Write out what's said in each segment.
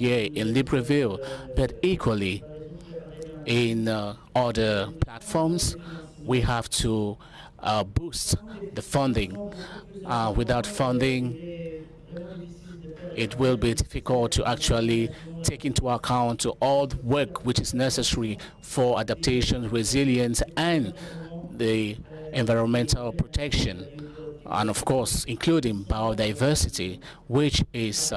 here in Libreville, but equally in other platforms, we have to boost the funding. Without funding, it will be difficult to actually take into account all the work which is necessary for adaptation, resilience, and the environmental protection, and of course, including biodiversity, which is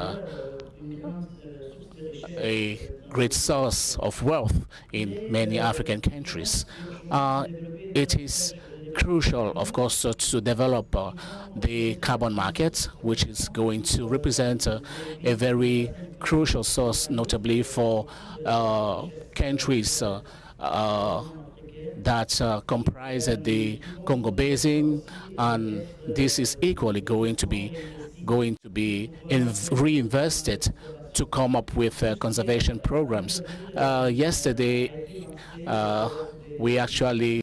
a great source of wealth in many African countries. It is crucial, of course, to develop the carbon market, which is going to represent a very crucial source, notably for countries that comprise the Congo Basin, and this is equally going to be reinvested to come up with conservation programs. Yesterday, we actually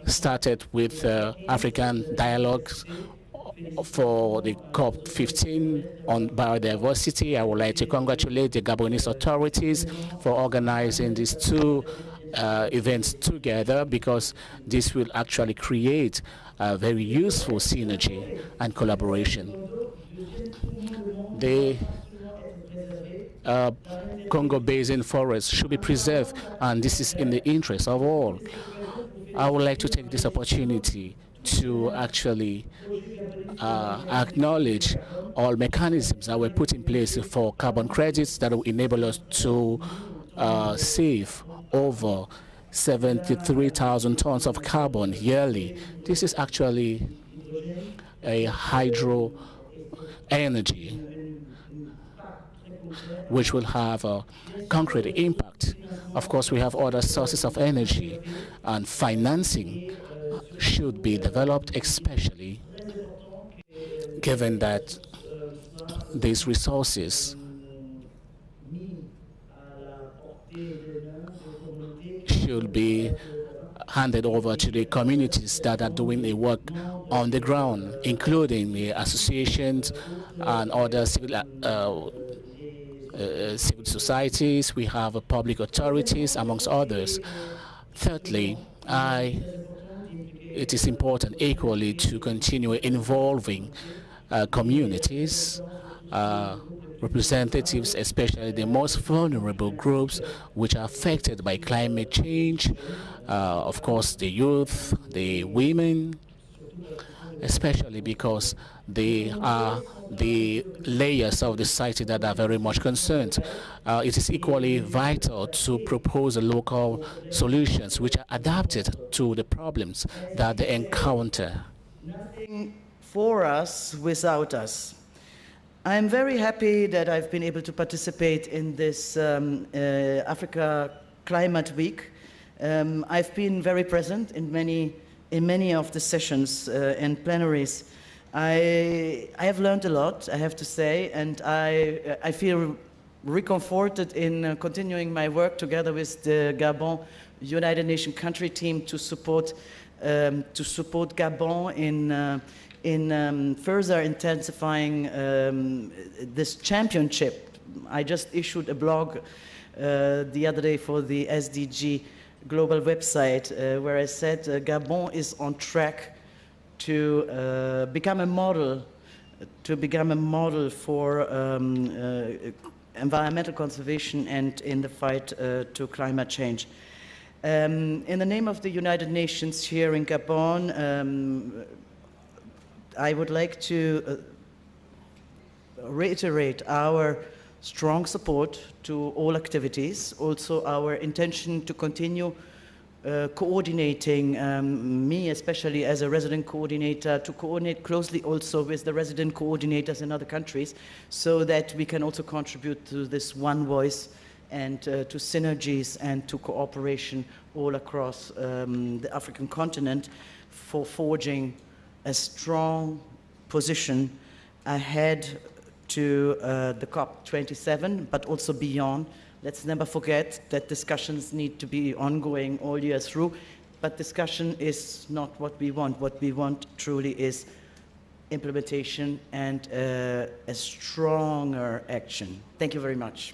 started with African dialogues for the COP15 on biodiversity. I would like to congratulate the Gabonese authorities for organizing these two events together, because this will actually create a very useful synergy and collaboration. The Congo Basin forests should be preserved, and this is in the interest of all. I would like to take this opportunity to actually acknowledge all mechanisms that were put in place for carbon credits that will enable us to save over 73,000 tons of carbon yearly. This is actually a hydro energy which will have a concrete impact. Of course, we have other sources of energy, and financing should be developed, especially given that these resources should be handed over to the communities that are doing the work on the ground, including the associations and other civil societies. We have public authorities, amongst others. Thirdly, it is important equally to continue involving communities, representatives, especially the most vulnerable groups which are affected by climate change, of course the youth, the women, especially because they are the layers of the society that are very much concerned. It is equally vital to propose local solutions which are adapted to the problems that they encounter. Nothing for us without us. I'm very happy that I've been able to participate in this Africa Climate Week. I've been very present in many of the sessions and plenaries. I have learned a lot, I have to say, and I feel reconforted in continuing my work together with the Gabon United Nations country team to support Gabon in further intensifying this championship. I just issued a blog the other day for the SDG global website where I said Gabon is on track to become a model for environmental conservation and in the fight to climate change. In the name of the United Nations here in Gabon, I would like to reiterate our strong support to all activities, also our intention to continue coordinating, me especially as a resident coordinator, to coordinate closely also with the resident coordinators in other countries, so that we can also contribute to this one voice and to synergies and to cooperation all across the African continent for forging a strong position ahead to the COP27, but also beyond. Let's never forget that discussions need to be ongoing all year through, but discussion is not what we want. What we want truly is implementation and a stronger action. Thank you very much.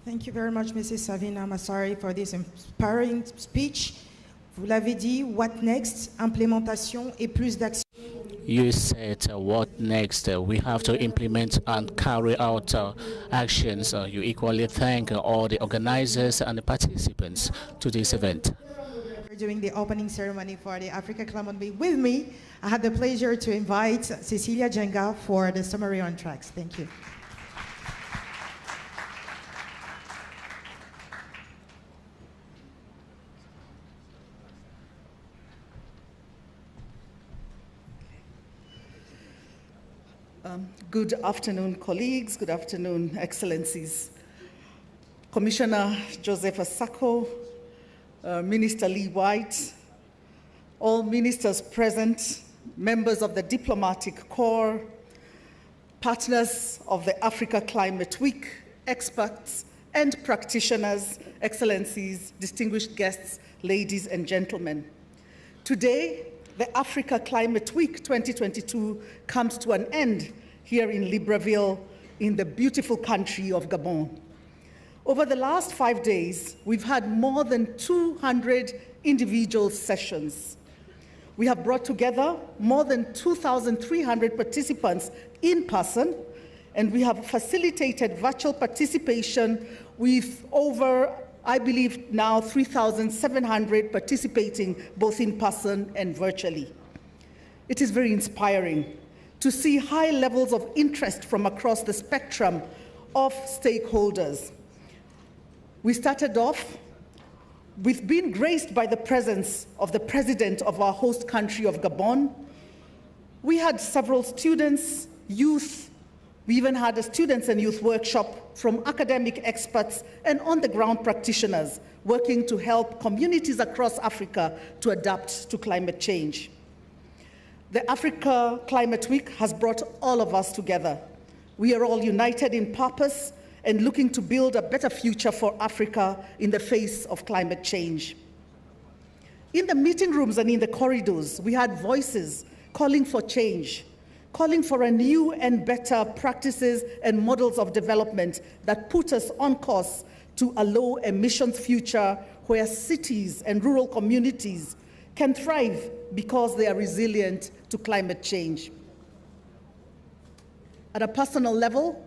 Thank you very much, Mrs. Savina Massari, for this inspiring speech. Vous l'avez dit, what next? Implémentation et plus d'action. You said what next? We have to implement and carry out actions. You equally thank all the organizers and the participants to this event. During the opening ceremony for the Africa Climate Week with me, I had the pleasure to invite Cecilia Jenga for the summary on tracks. Thank you. Good afternoon, colleagues. Good afternoon, Excellencies. Commissioner Joseph Asako, Minister Lee White, all ministers present, members of the diplomatic corps, partners of the Africa Climate Week, experts and practitioners, Excellencies, distinguished guests, ladies and gentlemen. Today, the Africa Climate Week 2022 comes to an end here in Libreville, in the beautiful country of Gabon. Over the last 5 days, we've had more than 200 individual sessions. We have brought together more than 2,300 participants in person, and we have facilitated virtual participation with over, I believe now, 3,700 participating both in person and virtually. It is very inspiring to see high levels of interest from across the spectrum of stakeholders. We started off with being graced by the presence of the president of our host country of Gabon. We had several students, youth. We even had a students and youth workshop from academic experts and on-the-ground practitioners working to help communities across Africa to adapt to climate change. The Africa Climate Week has brought all of us together. We are all united in purpose and looking to build a better future for Africa in the face of climate change. In the meeting rooms and in the corridors, we had voices calling for change, calling for a new and better practices and models of development that put us on course to a low emissions future where cities and rural communities can thrive because they are resilient to climate change. At a personal level,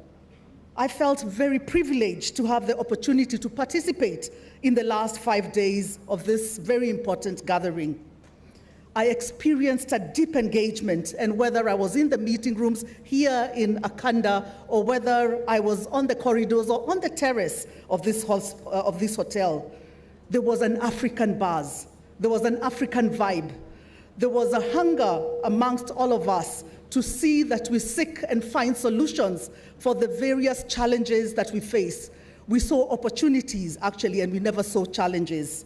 I felt very privileged to have the opportunity to participate in the last 5 days of this very important gathering. I experienced a deep engagement, and whether I was in the meeting rooms here in Akanda or whether I was on the corridors or on the terrace of this hotel, there was an African buzz. There was an African vibe. There was a hunger amongst all of us to see that we seek and find solutions for the various challenges that we face. We saw opportunities, actually, and we never saw challenges.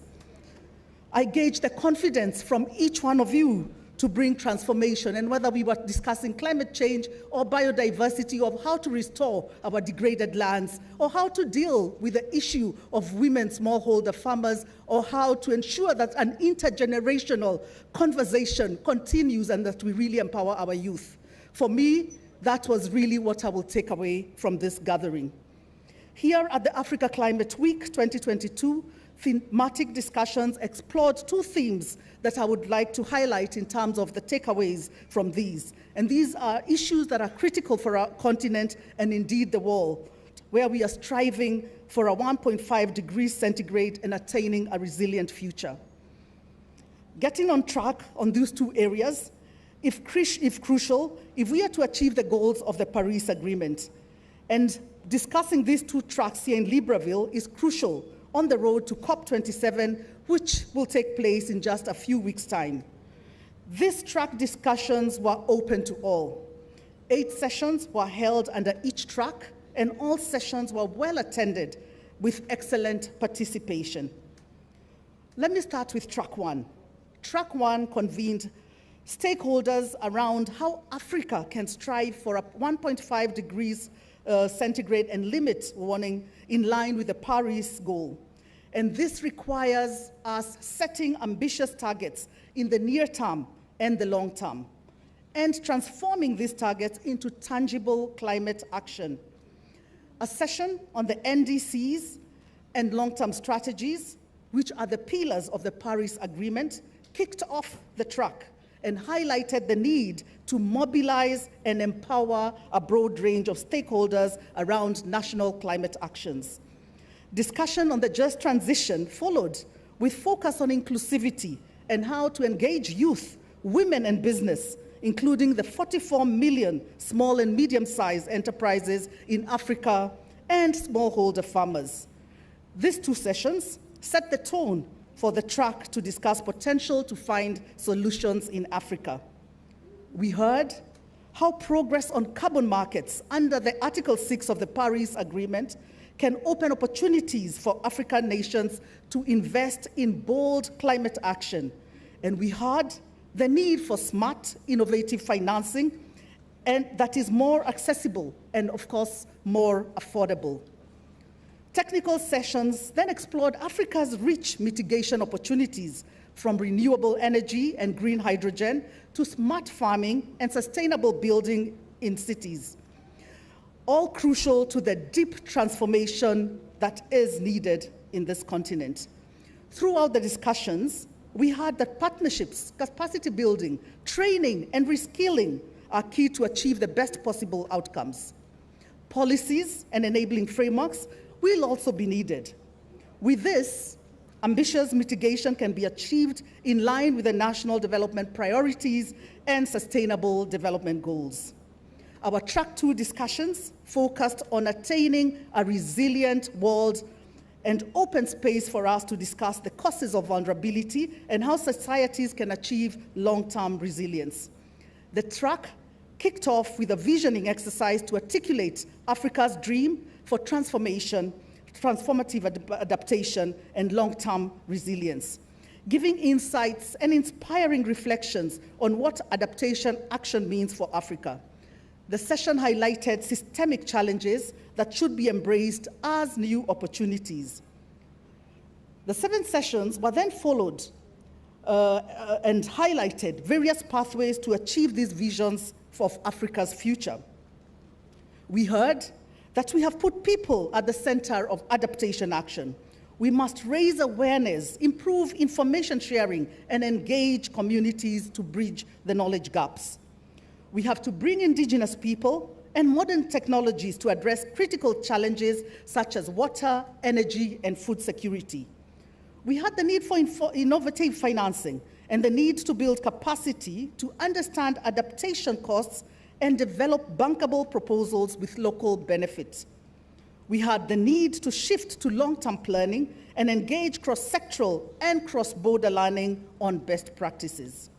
I gauged the confidence from each one of you to bring transformation, and whether we were discussing climate change or biodiversity, of how to restore our degraded lands, or how to deal with the issue of women smallholder farmers, or how to ensure that an intergenerational conversation continues and that we really empower our youth. For me, that was really what I will take away from this gathering. Here at the Africa Climate Week 2022, thematic discussions explored two themes that I would like to highlight in terms of the takeaways from these. And these are issues that are critical for our continent and indeed the world, where we are striving for a 1.5 degrees centigrade and attaining a resilient future. Getting on track on these two areas, if crucial, if we are to achieve the goals of the Paris Agreement. And discussing these two tracks here in Libreville is crucial on the road to COP27, which will take place in just a few weeks' time. These track discussions were open to all. 8 sessions were held under each track, and all sessions were well attended with excellent participation. Let me start with track 1. Track 1 convened stakeholders around how Africa can strive for a 1.5 degrees centigrade and limit warming in line with the Paris goal. And this requires us setting ambitious targets in the near term and the long term, and transforming these targets into tangible climate action. A session on the NDCs and long-term strategies, which are the pillars of the Paris Agreement, kicked off the track and highlighted the need to mobilize and empower a broad range of stakeholders around national climate actions. Discussion on the just transition followed, with focus on inclusivity and how to engage youth, women, and business, including the 44 million small and medium-sized enterprises in Africa and smallholder farmers. These two sessions set the tone for the track to discuss potential to find solutions in Africa. We heard how progress on carbon markets under the Article 6 of the Paris Agreement can open opportunities for African nations to invest in bold climate action. And we heard the need for smart, innovative financing, and that is more accessible and, of course, more affordable. Technical sessions then explored Africa's rich mitigation opportunities, from renewable energy and green hydrogen to smart farming and sustainable building in cities, all crucial to the deep transformation that is needed in this continent. Throughout the discussions, we heard that partnerships, capacity building, training, and reskilling are key to achieve the best possible outcomes. Policies and enabling frameworks will also be needed. With this, ambitious mitigation can be achieved in line with the national development priorities and sustainable development goals. Our Track 2 discussions focused on attaining a resilient world and open space for us to discuss the causes of vulnerability and how societies can achieve long-term resilience. The track kicked off with a visioning exercise to articulate Africa's dream for transformation, transformative adaptation, and long-term resilience, giving insights and inspiring reflections on what adaptation action means for Africa. The session highlighted systemic challenges that should be embraced as new opportunities. The 7 sessions were then followed and highlighted various pathways to achieve these visions of Africa's future. We heard that we have put people at the center of adaptation action. We must raise awareness, improve information sharing, and engage communities to bridge the knowledge gaps. We have to bring indigenous people and modern technologies to address critical challenges such as water, energy, and food security. We had the need for innovative financing and the need to build capacity to understand adaptation costs and develop bankable proposals with local benefits. We had the need to shift to long-term planning and engage cross-sectoral and cross-border learning on best practices.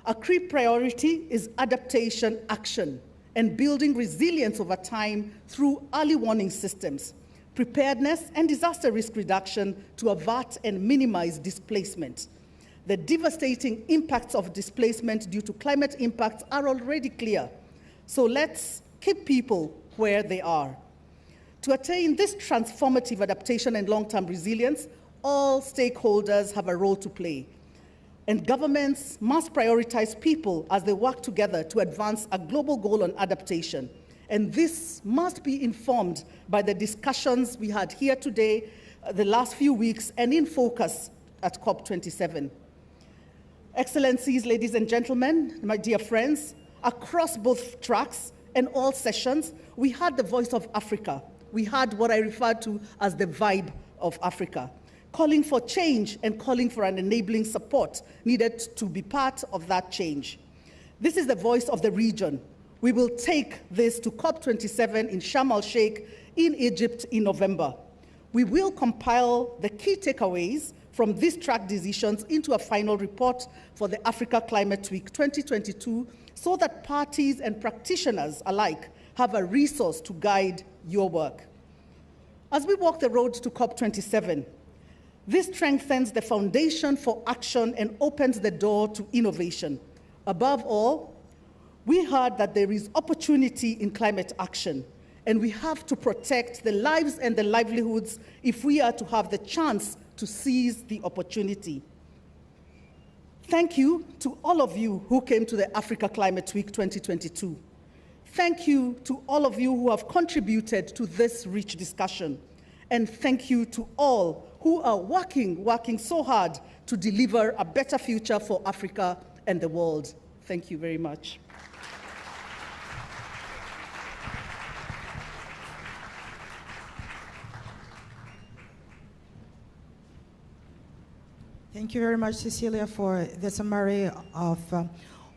A key priority is adaptation action and building resilience over time through early warning systems, preparedness, and disaster risk reduction to avert and minimize displacement. The devastating impacts of displacement due to climate impacts are already clear, so let's keep people where they are. To attain this transformative adaptation and long-term resilience, all stakeholders have a role to play, and governments must prioritize people as they work together to advance a global goal on adaptation. And this must be informed by the discussions we had here today, the last few weeks, and in focus at COP27. Excellencies, ladies and gentlemen, my dear friends, across both tracks and all sessions, we had the voice of Africa. We had what I referred to as the vibe of Africa, calling for change and calling for an enabling support needed to be part of that change. This is the voice of the region. We will take this to COP27 in Sharm el-Sheikh in Egypt in November. We will compile the key takeaways from these track decisions into a final report for the Africa Climate Week 2022 so that parties and practitioners alike have a resource to guide your work. As we walk the road to COP27, this strengthens the foundation for action and opens the door to innovation. Above all, we heard that there is opportunity in climate action, and we have to protect the lives and the livelihoods if we are to have the chance to seize the opportunity. Thank you to all of you who came to the Africa Climate Week 2022. Thank you to all of you who have contributed to this rich discussion. And thank you to all who are working so hard to deliver a better future for Africa and the world. Thank you very much. Thank you very much, Cecilia, for the summary of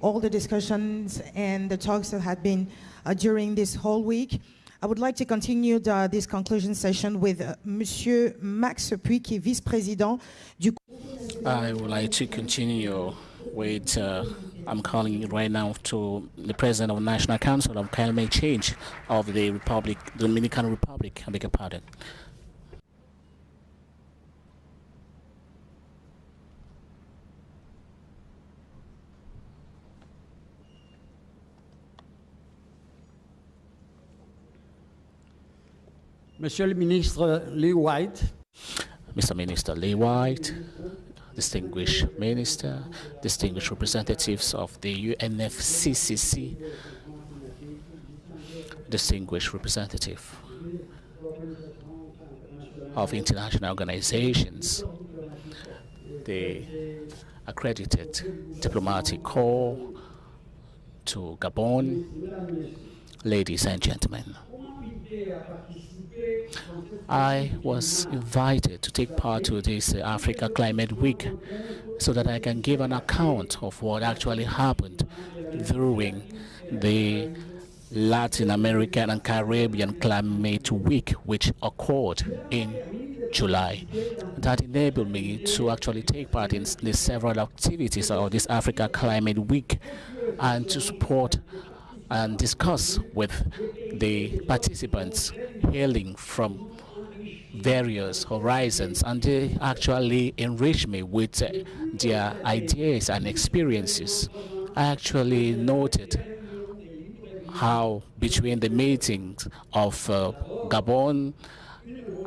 all the discussions and the talks that had been during this whole week. I would like to continue this conclusion session with Monsieur Max Puy, qui est vice-président du... I would like to continue with, I'm calling right now to the President of the National Council of Climate Change of the Dominican Republic. I beg your pardon. Monsieur le Ministre Lee White. Mr. Minister Lee White, distinguished minister, distinguished representatives of the UNFCCC, distinguished representative of international organizations, the accredited diplomatic corps to Gabon, ladies and gentlemen. I was invited to take part to this Africa Climate Week so that I can give an account of what actually happened during the Latin American and Caribbean Climate Week, which occurred in July. That enabled me to actually take part in the several activities of this Africa Climate Week and to support and discuss with the participants hailing from various horizons, and they actually enriched me with their ideas and experiences. I actually noted how between the meetings of Gabon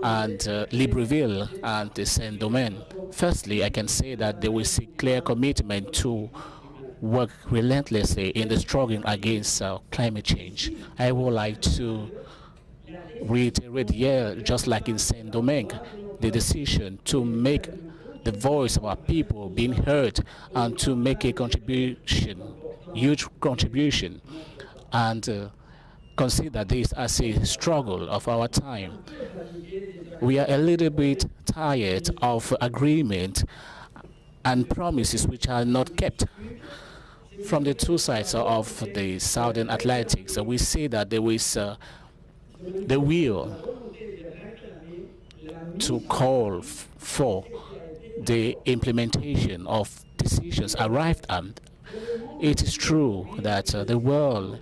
and Libreville and the Saint-Domingue, firstly, I can say that there was a clear commitment to work relentlessly in the struggle against climate change. I would like to reiterate here, just like in Saint-Domingue, the decision to make the voice of our people being heard and to make a contribution, huge contribution, and consider this as a struggle of our time. We are a little bit tired of agreement and promises which are not kept. From the two sides of the Southern Atlantic, so we see that there is the will to call for the implementation of decisions arrived at. It is true that the world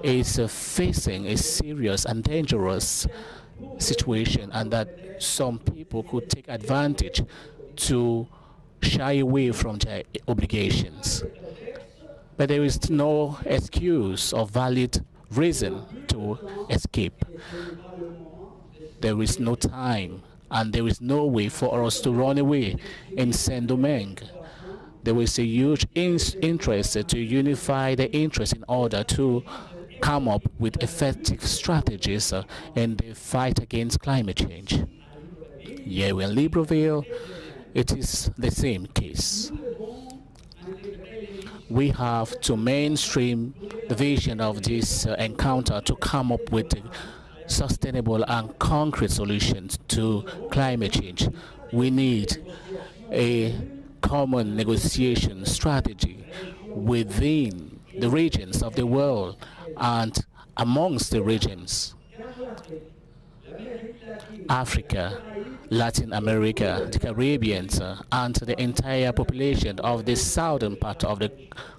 is facing a serious and dangerous situation, and that some people could take advantage to shy away from their obligations. But there is no excuse or valid reason to escape. There is no time, and there is no way for us to run away. In Saint-Domingue, there is a huge interest to unify the interest in order to come up with effective strategies in the fight against climate change. Here in Libreville, it is the same case. We have to mainstream the vision of this encounter to come up with sustainable and concrete solutions to climate change. We need a common negotiation strategy within the regions of the world and amongst the regions. Africa, Latin America, the Caribbean, and the entire population of the southern part of the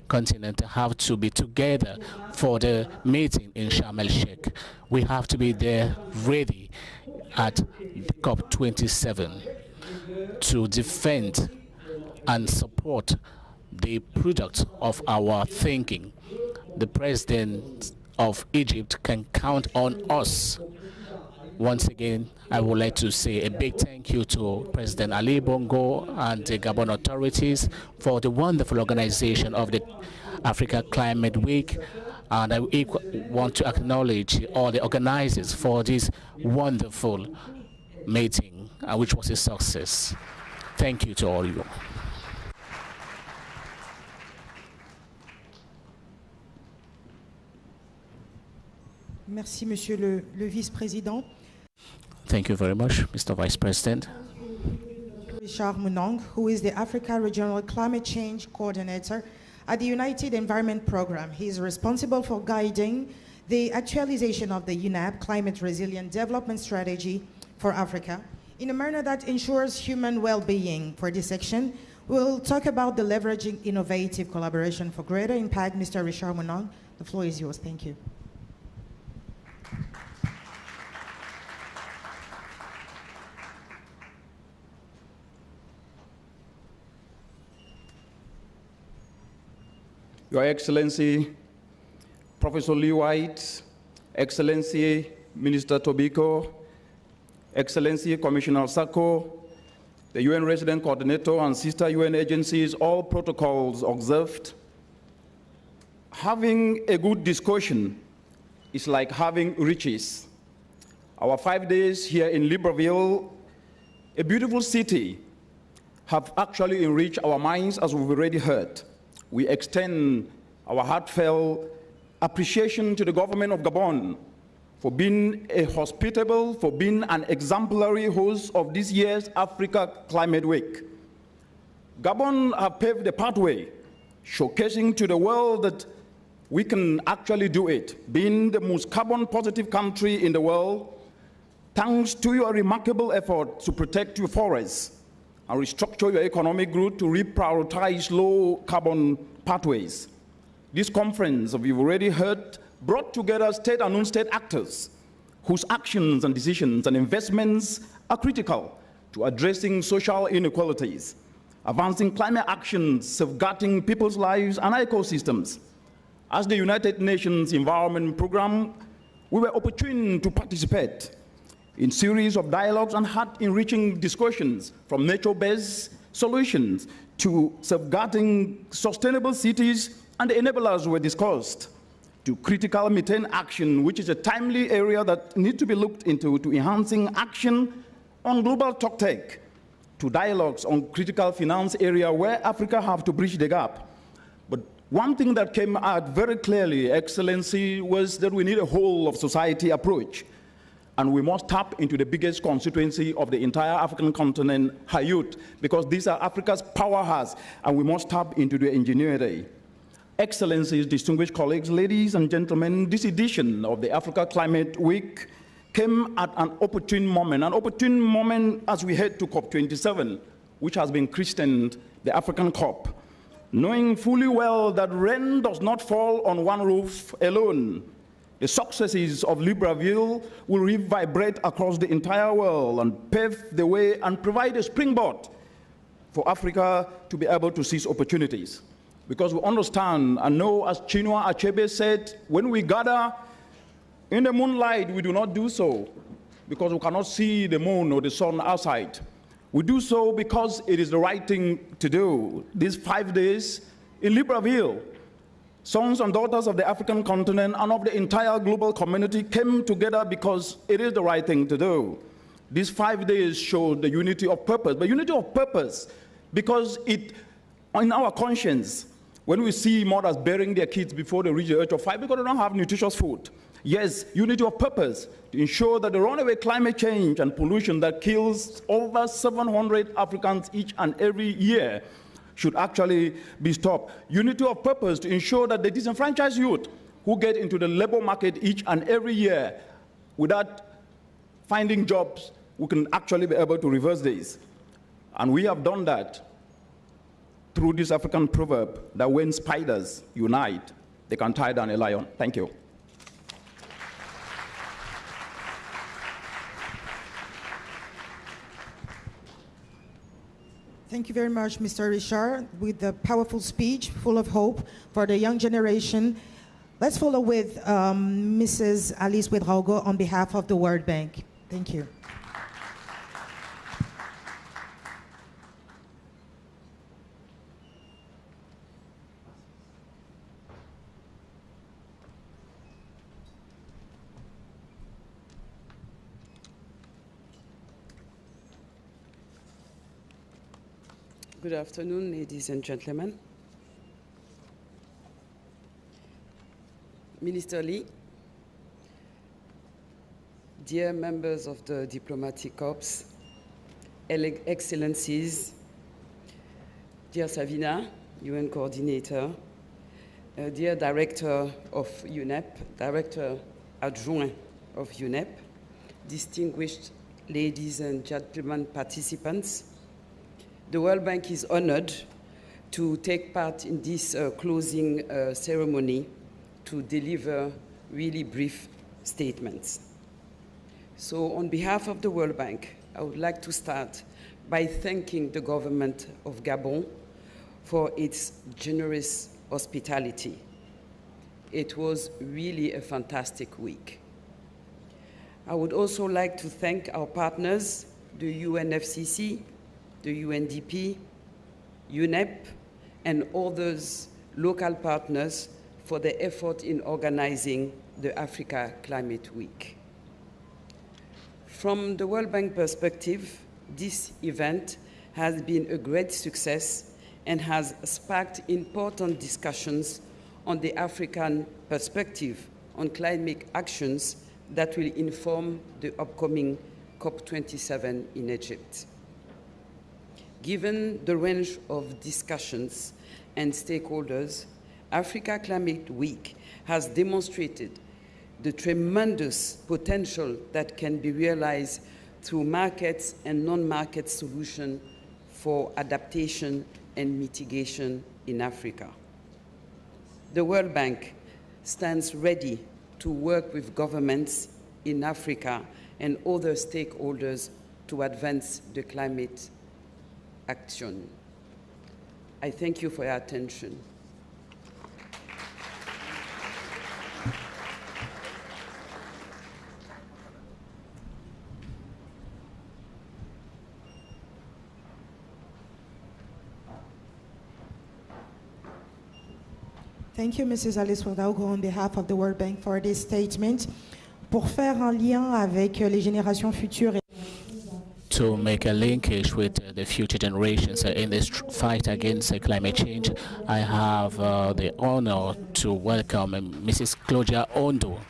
continent have to be together for the meeting in Sharm el-Sheikh. We have to be there ready at COP27 to defend and support the product of our thinking. The president of Egypt can count on us Once again, I would like to say a big thank you to President Ali Bongo and the Gabon authorities for the wonderful organization of the Africa Climate Week. And I want to acknowledge all the organizers for this wonderful meeting, which was a success. Thank you to all of you. Merci, Monsieur le Vice-Président. Thank you very much, Mr. Vice President. Richard Munong, who is the Africa Regional Climate Change Coordinator at the United Environment Programme. He is responsible for guiding the actualization of the UNEP Climate Resilient Development Strategy for Africa in a manner that ensures human well-being. For this section, we'll talk about the leveraging innovative collaboration for greater impact. Mr. Richard Munong, the floor is yours. Thank you. Your Excellency, Professor Lee White, Excellency Minister Tobiko, Excellency Commissioner Sako, the UN Resident Coordinator and sister UN agencies, all protocols observed. Having a good discussion is like having riches. Our 5 days here in Libreville, a beautiful city, have actually enriched our minds, as we've already heard. We extend our heartfelt appreciation to the government of Gabon for being a hospitable, for being an exemplary host of this year's Africa Climate Week. Gabon have paved the pathway, showcasing to the world that we can actually do it, being the most carbon-positive country in the world, thanks to your remarkable effort to protect your forests and restructure your economic growth to reprioritize low-carbon pathways. This conference, as we've already heard, brought together state and non-state actors whose actions and decisions and investments are critical to addressing social inequalities, advancing climate action, safeguarding people's lives and ecosystems. As the United Nations Environment Programme, we were opportune to participate in series of dialogues and heart-enriching discussions, from nature-based solutions to safeguarding sustainable cities, and the enablers were discussed, to critical methane action, which is a timely area that needs to be looked into, to enhancing action on global tech, to dialogues on critical finance area where Africa have to bridge the gap. But one thing that came out very clearly, Excellency, was that we need a whole of society approach. And we must tap into the biggest constituency of the entire African continent, her youth, because these are Africa's powerhouse, and we must tap into the ingenuity. Excellencies, distinguished colleagues, ladies and gentlemen, this edition of the Africa Climate Week came at an opportune moment as we head to COP27, which has been christened the African COP, knowing fully well that rain does not fall on one roof alone. The successes of Libreville will reverberate across the entire world and pave the way and provide a springboard for Africa to be able to seize opportunities. Because we understand and know, as Chinua Achebe said, when we gather in the moonlight, we do not do so because we cannot see the moon or the sun outside. We do so because it is the right thing to do. These 5 days in Libreville, sons and daughters of the African continent and of the entire global community came together because it is the right thing to do. These 5 days showed the unity of purpose, but unity of purpose because it, in our conscience, when we see mothers burying their kids before they reach the age of 5 because they don't have nutritious food. Yes, unity of purpose to ensure that the runaway climate change and pollution that kills over 700 Africans each and every year should actually be stopped. Unity of purpose to ensure that the disenfranchised youth who get into the labor market each and every year without finding jobs, we can actually be able to reverse this. And we have done that through this African proverb that when spiders unite, they can tie down a lion. Thank you. Thank you very much, Mr. Richard, with the powerful speech full of hope for the young generation. Let's follow with Mrs. Alice Ouedraogo on behalf of the World Bank. Thank you. Good afternoon, ladies and gentlemen. Minister Lee, dear members of the Diplomatic Corps, Excellencies, dear Savina, UN Coordinator, dear Director of UNEP, Director Adjoint of UNEP, distinguished ladies and gentlemen participants, the World Bank is honored to take part in this closing ceremony to deliver really brief statements. So on behalf of the World Bank, I would like to start by thanking the government of Gabon for its generous hospitality. It was really a fantastic week. I would also like to thank our partners, the UNFCCC, the UNDP, UNEP, and others local partners for their effort in organizing the Africa Climate Week. From the World Bank perspective, this event has been a great success and has sparked important discussions on the African perspective on climate actions that will inform the upcoming COP27 in Egypt. Given the range of discussions and stakeholders, Africa Climate Week has demonstrated the tremendous potential that can be realized through markets and non-market solutions for adaptation and mitigation in Africa. The World Bank stands ready to work with governments in Africa and other stakeholders to advance the climate action. I thank you for your attention. Thank you, Mrs. Alice Wadaogo, on behalf of the World Bank for this statement. Pour faire un lien avec les générations futures et to make a linkage with the future generations in this fight against climate change, I have the honor to welcome Mrs. Claudia Ondo.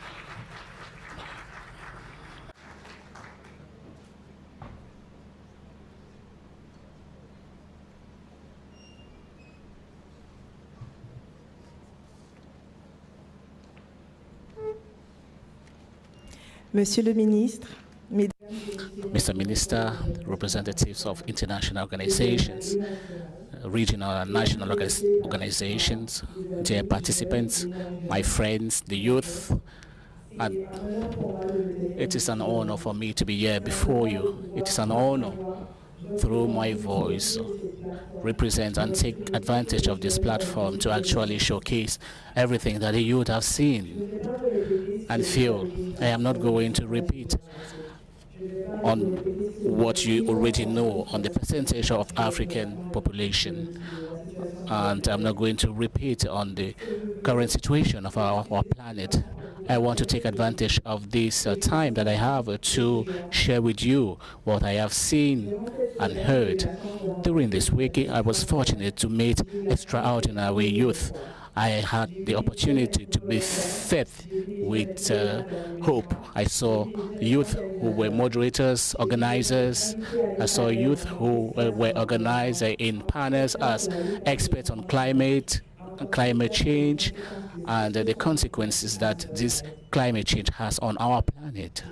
Monsieur le ministre, Mr. Minister, representatives of international organizations, regional and national organizations, dear participants, my friends, the youth, and it is an honor for me to be here before you. It is an honor, through my voice, represent and take advantage of this platform to actually showcase everything that the youth have seen and feel. I am not going to repeat on what you already know on the percentage of African population, and I'm not going to repeat on the current situation of our planet. I want to take advantage of this time that I have to share with you what I have seen and heard. During this week, I was fortunate to meet extraordinary youth. I had the opportunity to be fed with hope. I saw youth who were moderators, organizers. I saw youth who were organized in panels as experts on climate change, and the consequences that this climate change has on our planet.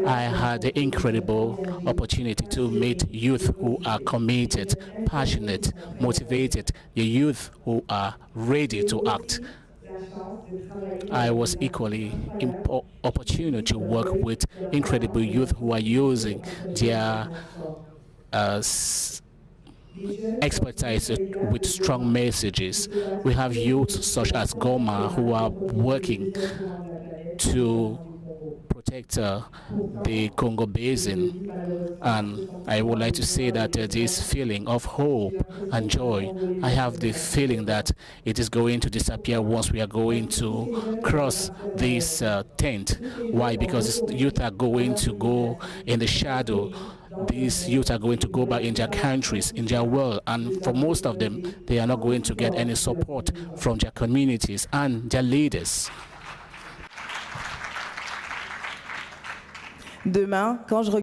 I had the incredible opportunity to meet youth who are committed, passionate, motivated, the youth who are ready to act. I was equally opportune to work with incredible youth who are using their expertise with strong messages. We have youth such as Goma who are working to protect the Congo Basin. And I would like to say that this feeling of hope and joy, I have the feeling that it is going to disappear once we are going to cross this tent. Why? Because youth are going to go in the shadow. These youth are going to go back in their countries, in their world, and for most of them, they are not going to get any support from their communities and their leaders. Demain, quand je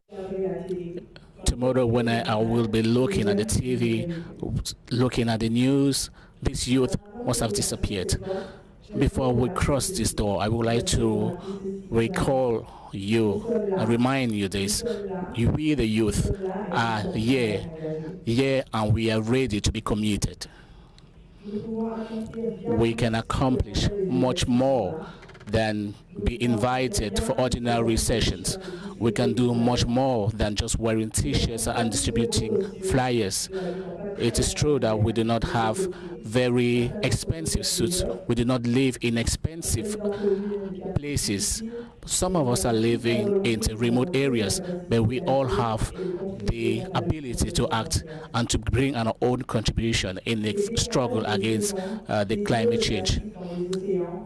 Tomorrow, when I will be looking at the TV, looking at the news, this youth must have disappeared. Before we cross this door, I would like to recall you and remind you this. We, the youth, are here, and we are ready to be committed. We can accomplish much more than be invited for ordinary sessions. We can do much more than just wearing t-shirts and distributing flyers. It is true that we do not have very expensive suits. We do not live in expensive places. Some of us are living in remote areas, but we all have the ability to act and to bring our own contribution in the struggle against the climate change.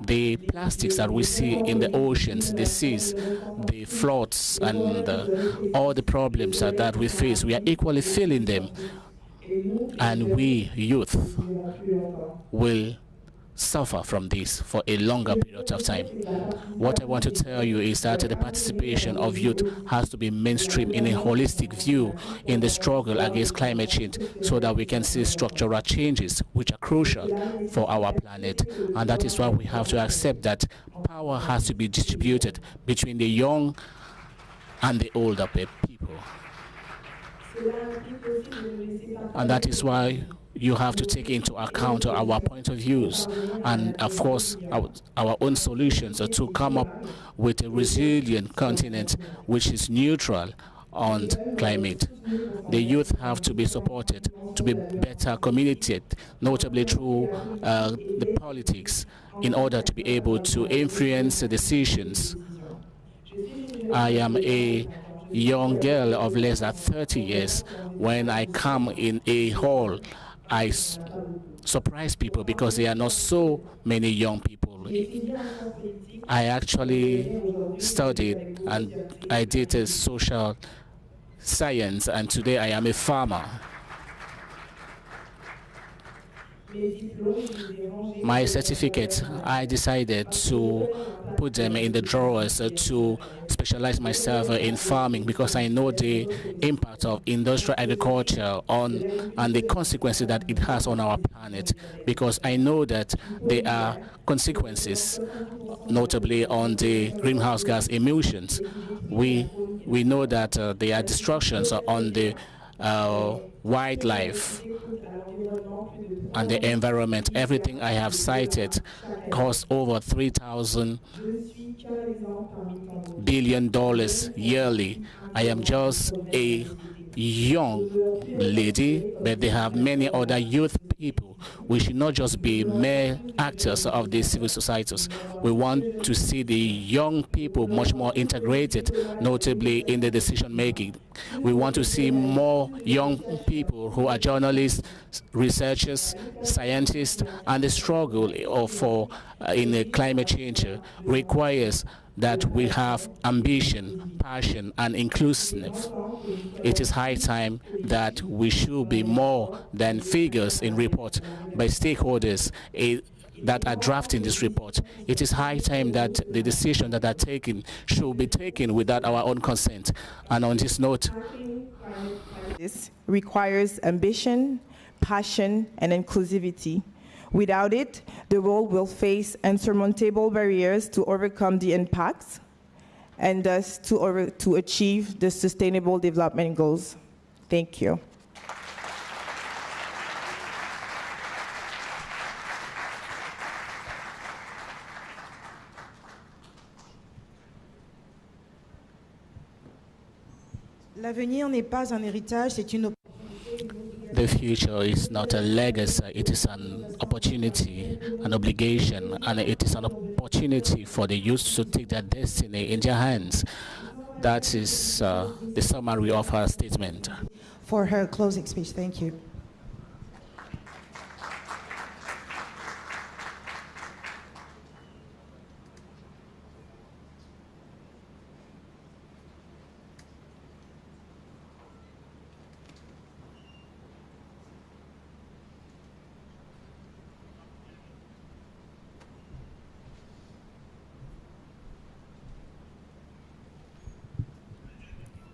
The plastics that we see in the oceans, the seas, the floods, and all the problems that we face, we are equally feeling them. And we, youth, will suffer from this for a longer period of time. What I want to tell you is that the participation of youth has to be mainstream in a holistic view in the struggle against climate change, so that we can see structural changes which are crucial for our planet. And that is why we have to accept that power has to be distributed between the young and the older people. And that is why you have to take into account our point of views and, of course, our own solutions to come up with a resilient continent which is neutral on climate. The youth have to be supported to be better communicated, notably through the politics, in order to be able to influence the decisions. I am a young girl of less than 30 years. When I come in a hall, I surprise people because there are not so many young people. I actually studied and I did a social science, and today I am a farmer. My certificates, I decided to put them in the drawers to specialize myself in farming, because I know the impact of industrial agriculture and the consequences that it has on our planet, because I know that there are consequences, notably on the greenhouse gas emissions. We know that there are destructions on the wildlife and the environment. Everything I have cited costs over $3,000 billion yearly. I am just a young lady, but they have many other youth people. We should not just be mere actors of the civil societies. We want to see the young people much more integrated, notably in the decision making. We want to see more young people who are journalists, researchers, scientists, and the struggle in climate change requires that we have ambition, passion, and inclusiveness. It is high time that we should be more than figures in reports by stakeholders that are drafting this report. It is high time that the decisions that are taken should be taken without our own consent. And on this note, This requires ambition, passion, and inclusivity. Without it, the world will face insurmountable barriers to overcome the impacts and thus to achieve the Sustainable Development Goals. Thank you. L'avenir n'est pas un héritage, c'est une the future is not a legacy, it is an opportunity, an obligation, and it is an opportunity opportunity for the youth to take their destiny in their hands. That is the summary of her statement. For her closing speech, thank you.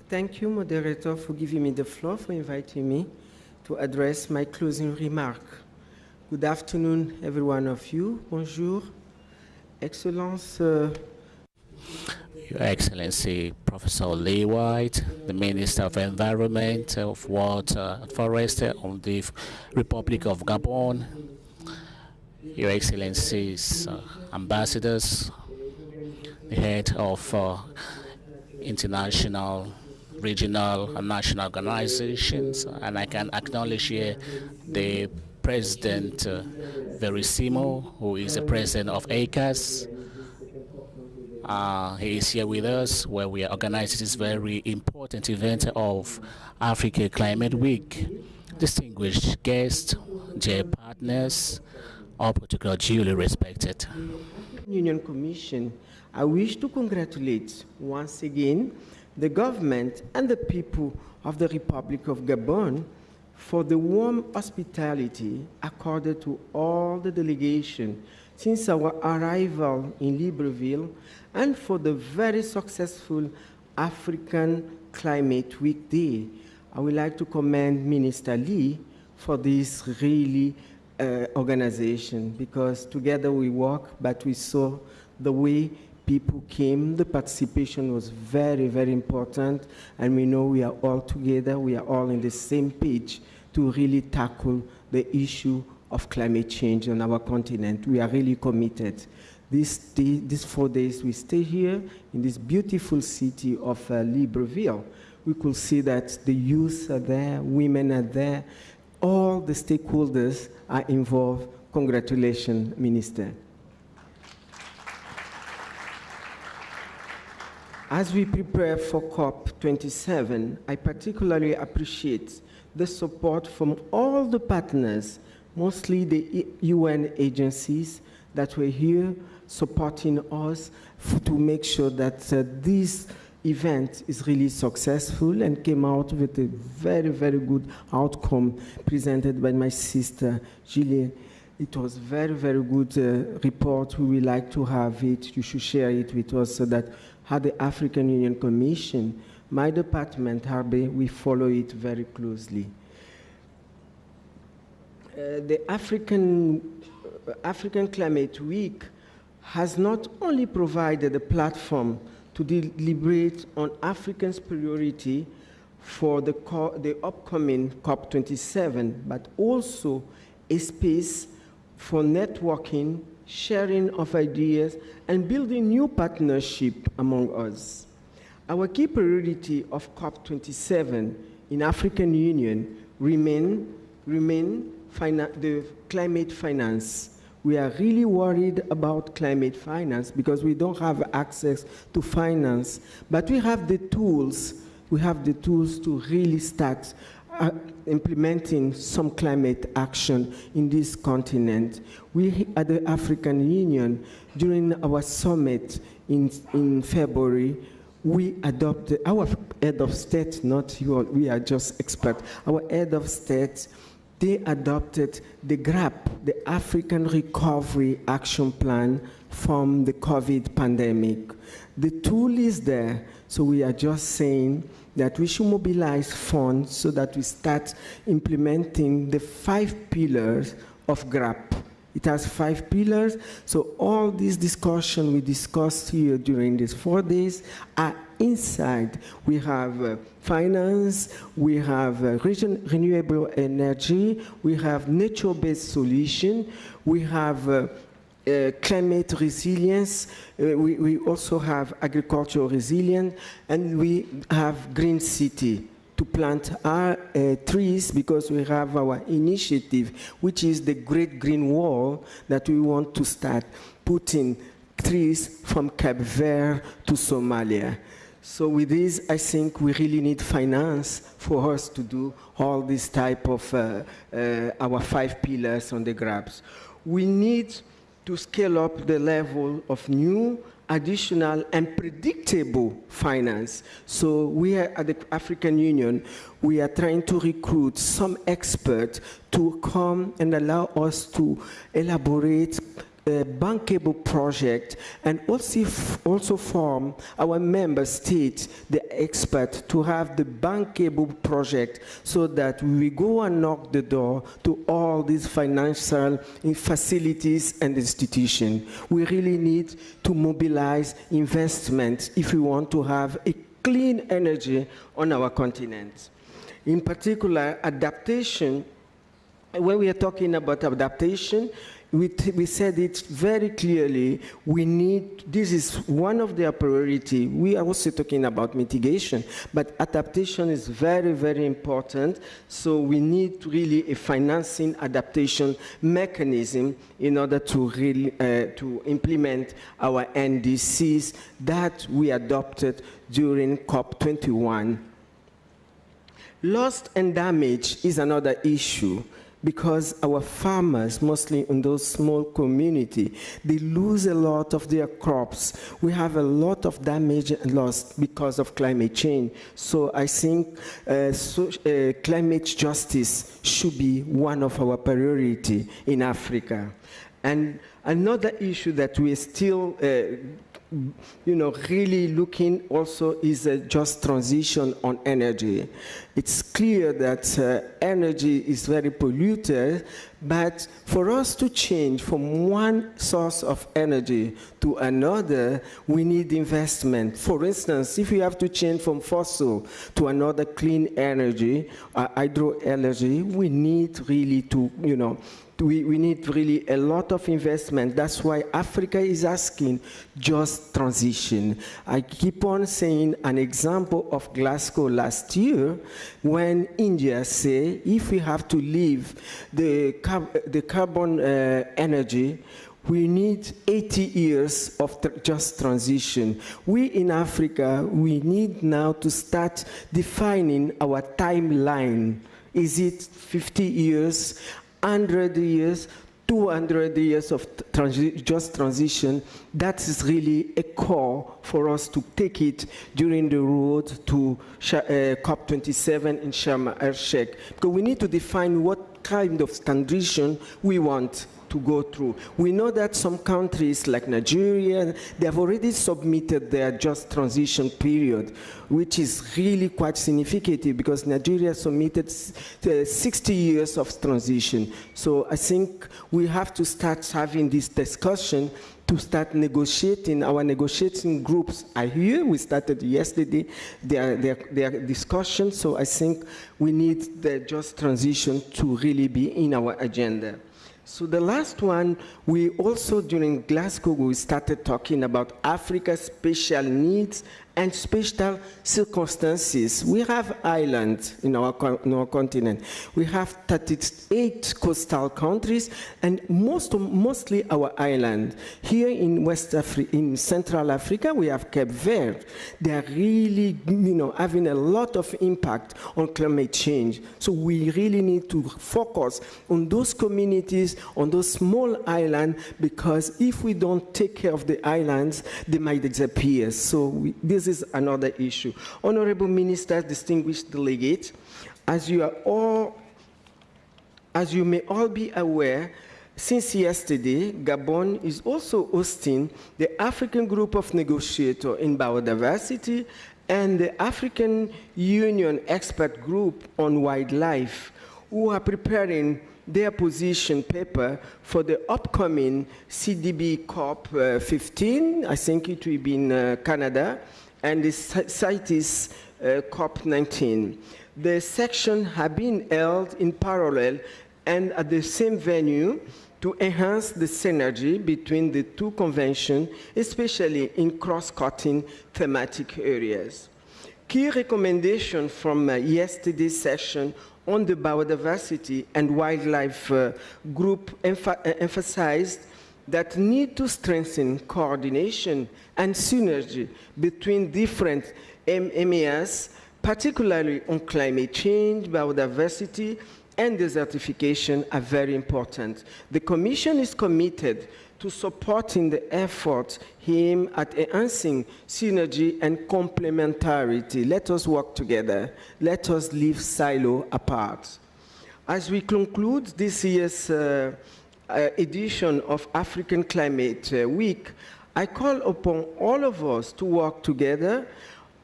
Thank you, moderator, for giving me the floor, for inviting me to address my closing remark. Good afternoon, every one of you. Bonjour. Excellence. Your Excellency, Professor Lee White, the Minister of Environment, of Water and Forest of the Republic of Gabon, Your Excellencies, ambassadors, the head of international, regional, and national organizations, and I can acknowledge here the President Verissimo, who is the President of ACAS. He is here with us where we are organizing this very important event of Africa Climate Week. Distinguished guests, dear partners, all protocol duly respected. Union Commission, I wish to congratulate once again the government and the people of the Republic of Gabon for the warm hospitality accorded to all the delegation since our arrival in Libreville, and for the very successful African Climate Week Day. I would like to commend Minister Lee for this really organization, because together we work, but we saw the way people came, the participation was very, very important, and we know we are all together, we are all on the same page to really tackle the issue of climate change on our continent. We are really committed. These 4 days we stay here in this beautiful city of Libreville. We could see that the youth are there, women are there, all the stakeholders are involved. Congratulations, Minister. As we prepare for COP27, I particularly appreciate the support from all the partners, mostly the UN agencies that were here supporting us to make sure that this event is really successful and came out with a very, very good outcome presented by my sister, Gillian. It was very, very good report. We would like to have it. You should share it with us so that how the African Union Commission, my department, Harbe, we follow it very closely. The African Climate Week has not only provided a platform to deliberate on Africa's priority for the upcoming COP27, but also a space for networking, sharing of ideas, and building new partnership among us. Our key priority of COP27 in African Union remain the climate finance. We are really worried about climate finance because we don't have access to finance, but we have the tools. We have the tools to really start implementing some climate action in this continent. We at the African Union, during our summit in February, we adopted, our head of state, not you, we are just experts, our head of state, they adopted the GRAP, the African Recovery Action Plan from the COVID pandemic. The tool is there, so we are just saying that we should mobilize funds so that we start implementing the 5 pillars of GRAP. It has 5 pillars, so all this discussion we discussed here during these 4 days are inside. We have finance, we have renewable energy, we have nature-based solution, we have climate resilience, we also have agricultural resilience, and we have green city to plant our trees, because we have our initiative, which is the Great Green Wall that we want to start putting trees from Cape Verde to Somalia. So with this, I think we really need finance for us to do all this type of our 5 pillars on the grabs. We need to scale up the level of new, additional, and predictable finance. So we are at the African Union, we are trying to recruit some experts to come and allow us to elaborate a bankable project and also form our member states, the expert, to have the bankable project so that we go and knock the door to all these financial facilities and institutions. We really need to mobilize investment if we want to have a clean energy on our continent. In particular, adaptation. When we are talking about adaptation, we said it very clearly, this is one of their priority. We are also talking about mitigation, but adaptation is very, very important. So we need really a financing adaptation mechanism in order to really to implement our NDCs that we adopted during COP21. Loss and damage is another issue, because our farmers, mostly in those small communities, they lose a lot of their crops. We have a lot of damage and loss because of climate change. So I think climate justice should be one of our priorities in Africa. And another issue that we are still really looking also is a just transition on energy. It's clear that energy is very polluted, but for us to change from one source of energy to another, we need investment. For instance, if we have to change from fossil to another clean energy, hydro energy, we need really to, we need really a lot of investment. That's why Africa is asking just transition. I keep on saying an example of Glasgow last year, when India say, if we have to leave the carbon energy, we need 80 years of just transition. We in Africa, we need now to start defining our timeline. Is it 50 years? 100 years, 200 years of just transition? That is really a call for us to take it during the road to COP27 in Sharm el-Sheikh. Because we need to define what kind of transition we want to go through. We know that some countries like Nigeria, they have already submitted their just transition period, which is really quite significant because Nigeria submitted 60 years of transition. So I think we have to start having this discussion to start negotiating. Our negotiating groups are here. We started yesterday their discussion. So I think we need the just transition to really be in our agenda. So the last one, we also, during Glasgow, we started talking about Africa's special needs and special circumstances. We have islands in our continent. We have 38 coastal countries, and mostly our island. Here in in Central Africa, we have Cape Verde. They are really, having a lot of impact on climate change. So we really need to focus on those communities, on those small islands, because if we don't take care of the islands, they might disappear. So this is another issue. Honorable ministers, distinguished delegates, as you may all be aware, since yesterday, Gabon is also hosting the African Group of Negotiators in Biodiversity and the African Union Expert Group on Wildlife, who are preparing their position paper for the upcoming CDB COP15. I think it will be in Canada, and the site is COP19. The sessions have been held in parallel and at the same venue to enhance the synergy between the two conventions, especially in cross-cutting thematic areas. Key recommendations from yesterday's session on the biodiversity and wildlife group emphasized that need to strengthen coordination and synergy between different MEAs, particularly on climate change, biodiversity, and desertification are very important. The Commission is committed to supporting the efforts aimed at enhancing synergy and complementarity. Let us work together. Let us leave silo apart. As we conclude this year's edition of African Climate Week, I call upon all of us to work together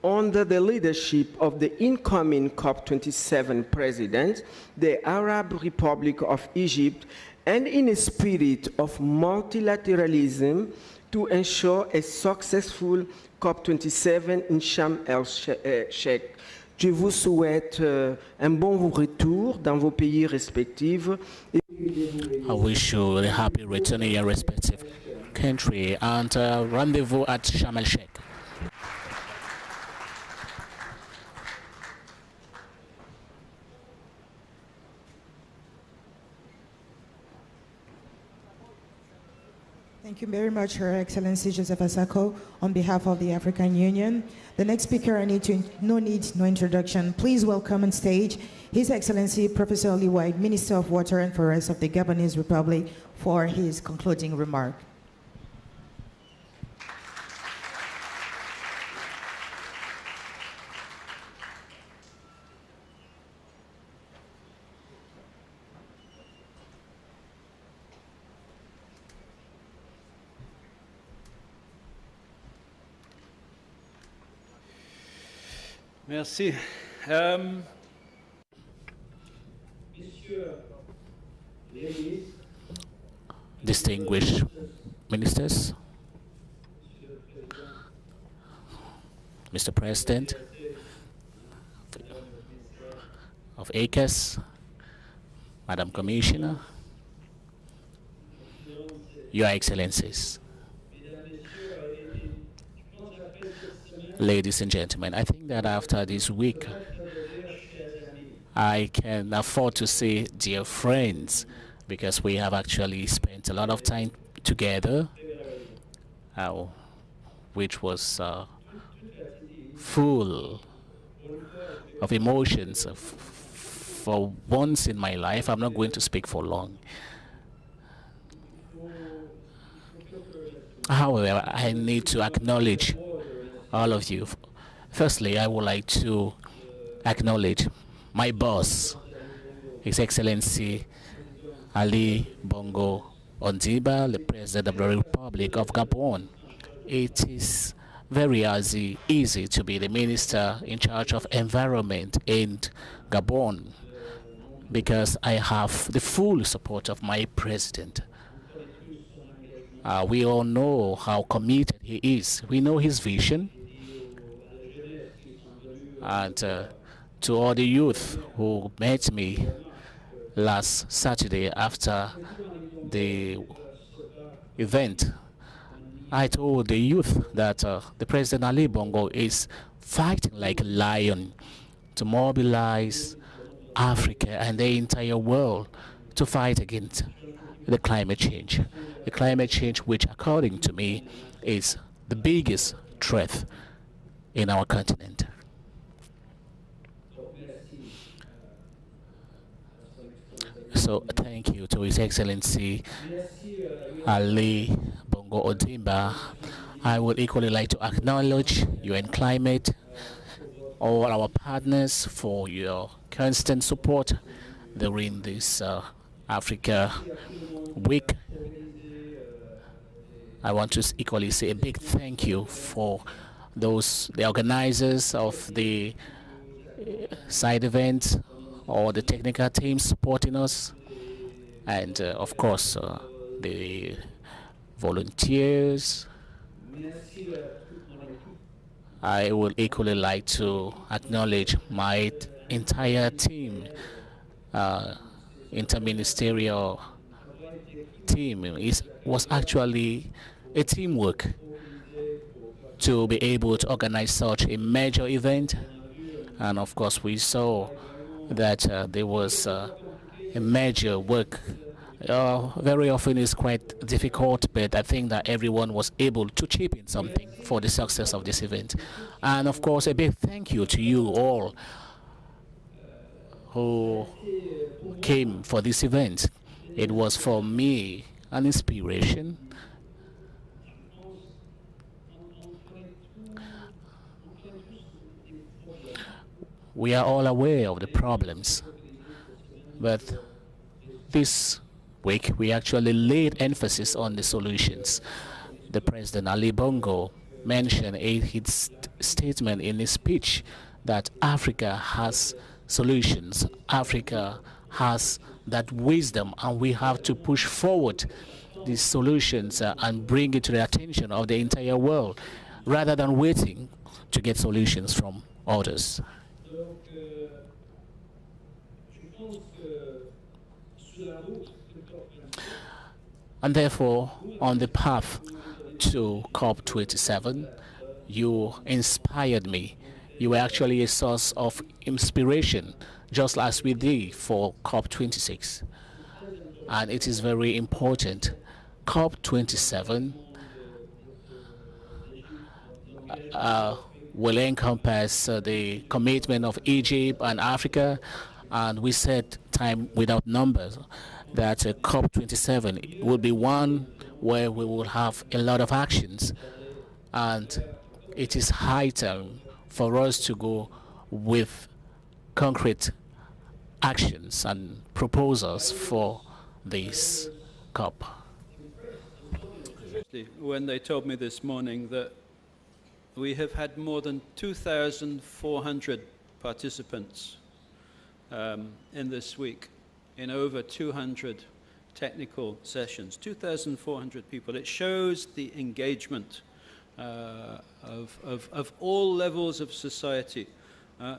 under the leadership of the incoming COP27 president, the Arab Republic of Egypt, and in a spirit of multilateralism to ensure a successful COP27 in Sharm el-Sheikh. Je vous souhaite un bon retour dans vos pays respectifs. I wish you a happy return in your respective country and rendezvous at Sharm el-Sheikh. Thank you very much, Her Excellency Joseph Asako, on behalf of the African Union. The next speaker, no introduction. Please welcome on stage His Excellency Professor Lee White, Minister of Water and Forests of the Gabonese Republic, for his concluding remark. Merci. Distinguished ministers, Mr. President of ACAS, Madam Commissioner, Your Excellencies, ladies and gentlemen, I think that after this week, I can afford to say dear friends, because we have actually spent a lot of time together, which was full of emotions. For once in my life, I'm not going to speak for long. However, I need to acknowledge all of you. Firstly, I would like to acknowledge my boss, His Excellency Ali Bongo Ondimba, the President of the Republic of Gabon. It is very easy to be the minister in charge of environment in Gabon, because I have the full support of my president. We all know how committed he is. We know his vision. And to all the youth who met me last Saturday after the event, I told the youth that the President Ali Bongo is fighting like a lion to mobilize Africa and the entire world to fight against the climate change. The climate change, which according to me is the biggest threat in our continent. So thank you to His Excellency Ali Bongo Ondimba. I would equally like to acknowledge UN Climate, all our partners, for your constant support during this Africa Week. I want to equally say a big thank you for the organizers of the side events, or the technical team supporting us, and of course the volunteers. I would equally like to acknowledge my entire team, interministerial team. It was actually a teamwork to be able to organize such a major event, and of course we saw that there was a major work very often is quite difficult, but I think that everyone was able to chip in something for the success of this event. And of course, a big thank you to you all who came for this event. It was for me an inspiration. We are all aware of the problems, but this week we actually laid emphasis on the solutions. The President Ali Bongo mentioned in his statement, in his speech, that Africa has solutions. Africa has that wisdom, and we have to push forward these solutions and bring it to the attention of the entire world, rather than waiting to get solutions from others. And therefore, on the path to COP27, you inspired me. You were actually a source of inspiration, just as we did for COP26. And it is very important. COP27 will encompass the commitment of Egypt and Africa, and we set time without numbers that COP27 will be one where we will have a lot of actions, and it is high time for us to go with concrete actions and proposals for this COP. When they told me this morning that we have had more than 2,400 participants in this week, in over 200 technical sessions, 2,400 people. It shows the engagement of all levels of society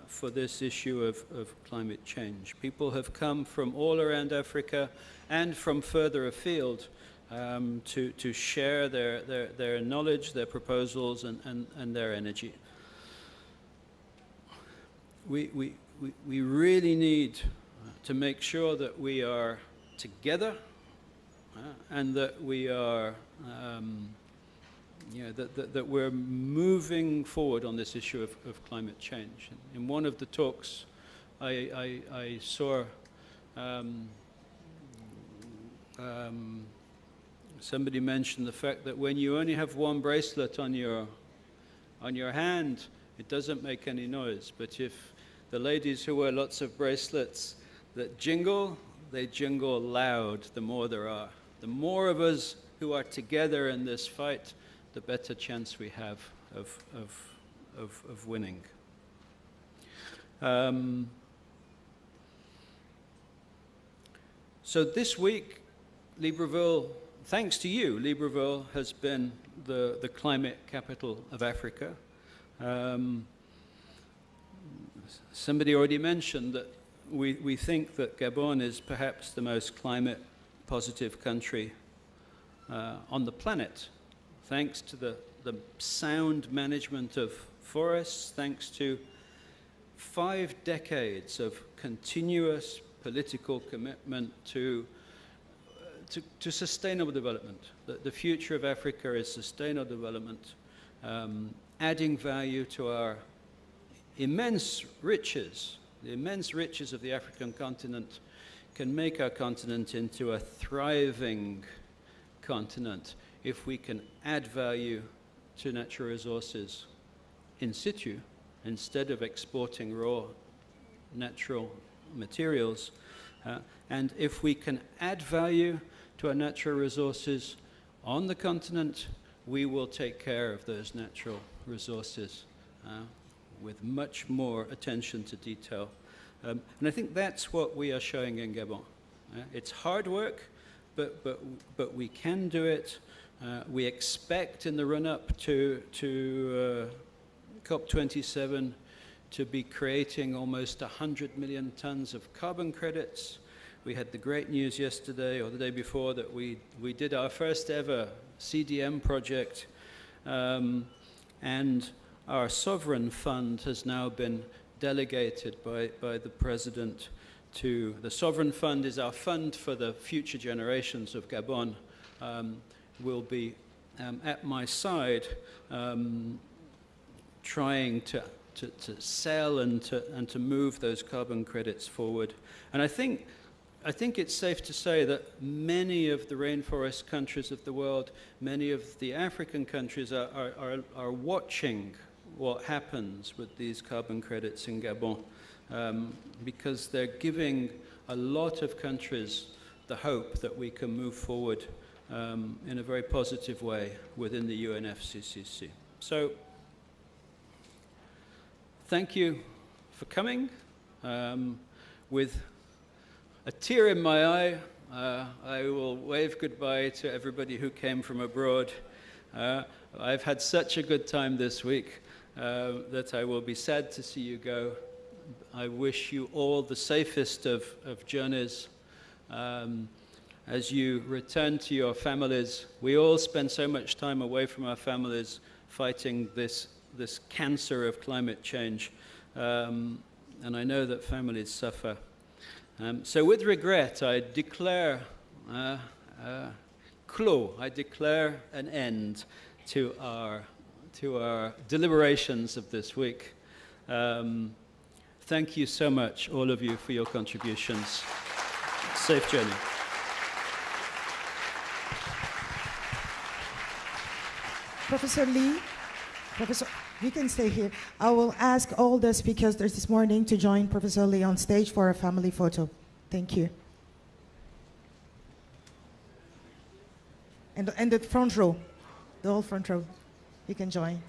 for this issue of climate change. People have come from all around Africa and from further afield to share their knowledge, their proposals, and their energy. We really need to make sure that we are together and that we are, that we're moving forward on this issue of climate change. In one of the talks, I saw somebody mentioned the fact that when you only have one bracelet on your hand, it doesn't make any noise. But if the ladies who wear lots of bracelets that jingle, they jingle loud the more there are. The more of us who are together in this fight, the better chance we have of winning. So this week, Libreville, thanks to you, Libreville has been the climate capital of Africa. Somebody already mentioned that we think that Gabon is perhaps the most climate positive country on the planet, thanks to the sound management of forests, thanks to 5 decades of continuous political commitment to sustainable development. The future of Africa is sustainable development, adding value to our immense riches. The immense riches of the African continent can make our continent into a thriving continent if we can add value to natural resources in situ instead of exporting raw natural materials. And if we can add value to our natural resources on the continent, we will take care of those natural resources with much more attention to detail. And I think that's what we are showing in Gabon. It's hard work, but we can do it. We expect in the run-up to COP27 to be creating almost 100 million tons of carbon credits. We had the great news yesterday or the day before that we did our first ever CDM project, and our sovereign fund has now been delegated by the president the Sovereign Fund is our fund for the future generations of Gabon, will be at my side, trying to sell and to move those carbon credits forward. And I think it's safe to say that many of the rainforest countries of the world, many of the African countries are watching what happens with these carbon credits in Gabon, because they're giving a lot of countries the hope that we can move forward in a very positive way within the UNFCCC. So, thank you for coming. With a tear in my eye, I will wave goodbye to everybody who came from abroad. I've had such a good time this week that I will be sad to see you go. I wish you all the safest of journeys. As you return to your families, we all spend so much time away from our families fighting this cancer of climate change, and I know that families suffer. So with regret, I declare clos, I declare an end to our deliberations of this week. Thank you so much, all of you, for your contributions. Safe journey. Professor Lee, Professor, you can stay here. I will ask all the speakers this morning to join Professor Lee on stage for a family photo. Thank you. And the front row, the whole front row, you can join.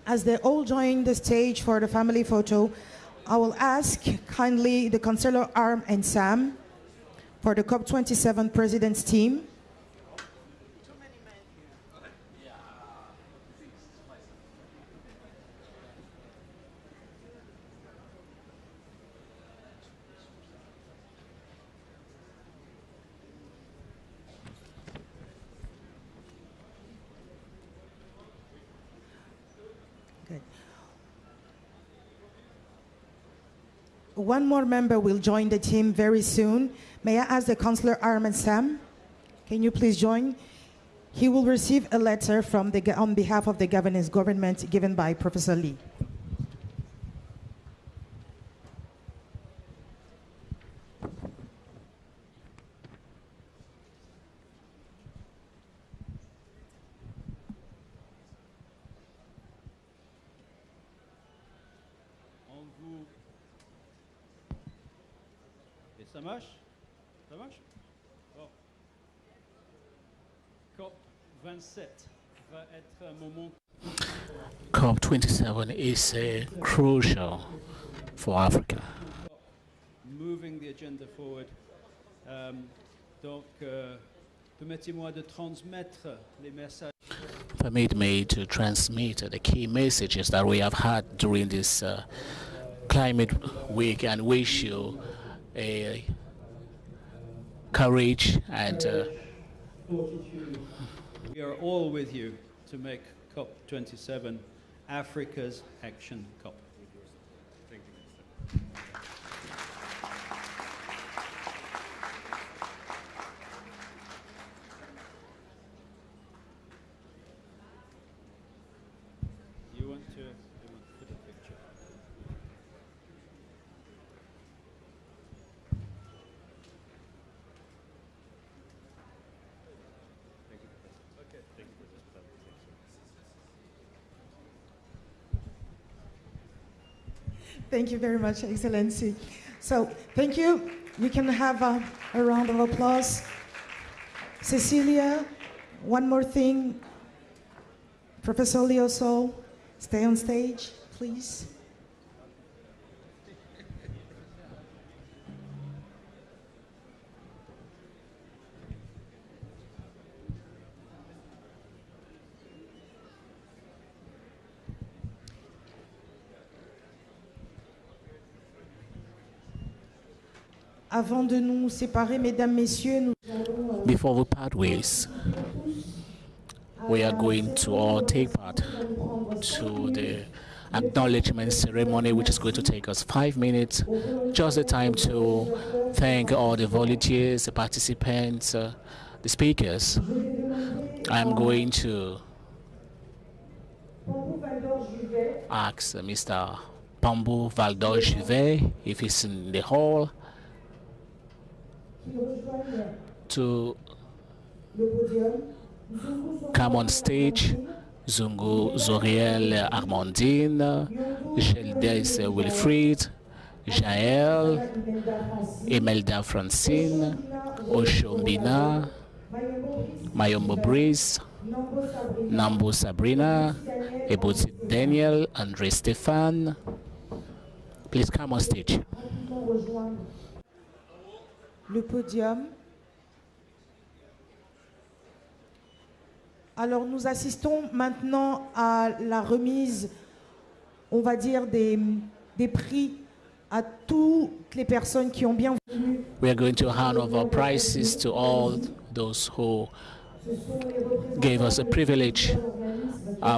As they all join the stage for the family photo, I will ask kindly the Councillor Arm and Sam for the COP27 President's team. One more member will join the team very soon. May I ask the Councillor Arm and Sam? Can you please join? He will receive a letter from on behalf of the Gabonese government given by Professor Lee. Ça marche? Ça marche? Bon. COP27 va être un moment. COP27 is crucial for Africa. Moving the agenda forward. Donc, permettez-moi de transmettre les messages. Permit me to transmit the key messages that we have had during this climate week and wish you a courage and we are all with you to make COP27 Africa's Action COP. Thank you. You want to put a picture? Thank you very much, Excellency. So, thank you. We can have a round of applause. Cecilia, one more thing. Professor Leo Sol, stay on stage, please. Avant de nous séparer, mesdames, messieurs, nous Before we part ways, we are going to all take part to the acknowledgement ceremony, which is going to take us 5 minutes. Just the time to thank all the volunteers, the participants, the speakers. I'm going to ask Mr. Pambu Valdor-Juvet if he's in the hall to come on stage. Zungu Zoriel Armandine, Geldes Wilfried, Jaël, Imelda Francine, Oshombina, Mayombo Breeze, Nambo Sabrina, Eboti Daniel, Andre Stéphane. Please come on stage. le podium. Alors nous assistons maintenant à la remise, on va dire, des prix à toutes les personnes qui ont bien voulu. We are going to hand over prizes to all those who gave us a privilege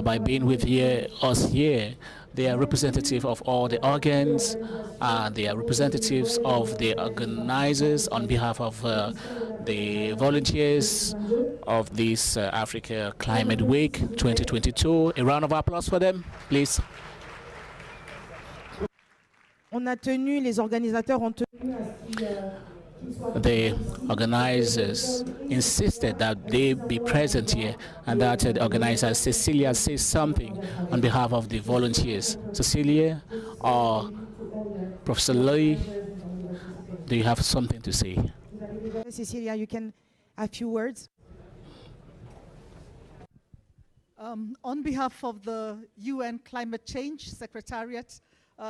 by being with us here. They are representative of all the organs, and they are representatives of the organizers on behalf of the volunteers of this Africa Climate Week 2022. A round of applause for them, please. Les organisateurs ont tenu The organizers insisted that they be present here, and that the organizer Cecilia says something on behalf of the volunteers. Cecilia or Professor Louis, do you have something to say? Cecilia, you can a few words. On behalf of the UN Climate Change Secretariat,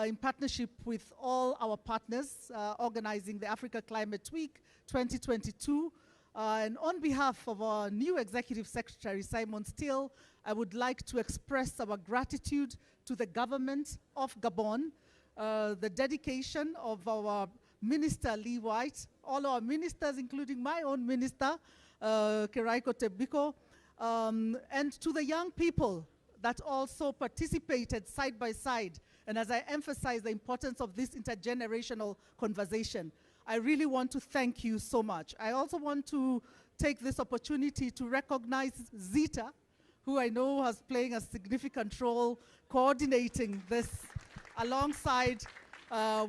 in partnership with all our partners organizing the Africa Climate Week 2022, and on behalf of our new Executive Secretary, Simon Steele, I would like to express our gratitude to the government of Gabon, the dedication of our Minister Lee White, all our ministers, including my own minister, Keraiko Tebiko, and to the young people that also participated side by side. And as I emphasize the importance of this intergenerational conversation, I really want to thank you so much. I also want to take this opportunity to recognize Zita, who I know has playing a significant role coordinating this alongside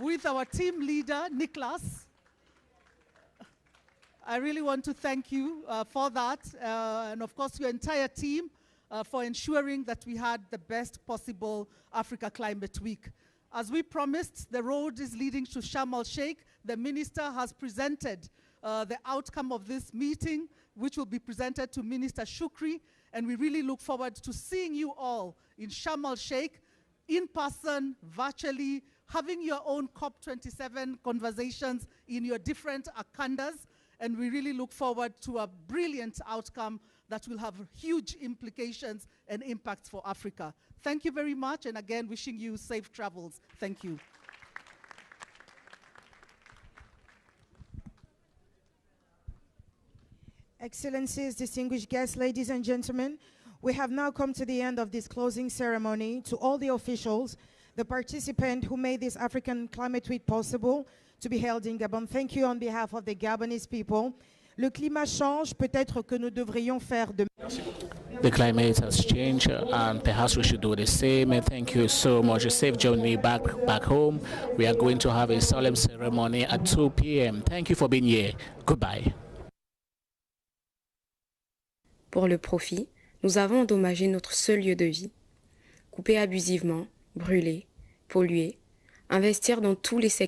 with our team leader, Niklas. I really want to thank you for that, and of course your entire team for ensuring that we had the best possible Africa Climate Week. As we promised, the road is leading to Sharm el-Sheikh. The minister has presented the outcome of this meeting, which will be presented to Minister Shukri, and we really look forward to seeing you all in Sharm el-Sheikh, in person, virtually, having your own COP27 conversations in your different akandas, and we really look forward to a brilliant outcome that will have huge implications and impacts for Africa. Thank you very much, and again, wishing you safe travels. Thank you. Excellencies, distinguished guests, ladies and gentlemen, we have now come to the end of this closing ceremony. To all the officials, the participants who made this African Climate Week possible to be held in Gabon, thank you on behalf of the Gabonese people. Le climat change, peut-être que nous devrions faire de... The climate has changed, and perhaps we should do the same. And thank you so much. A safe journey back home. We are going to have a solemn ceremony at 2 p.m. Thank you for being here. Goodbye. Pour le profit, nous avons endommagé notre seul lieu de vie. Couper abusivement, brûler, polluer, investir dans tous les secteurs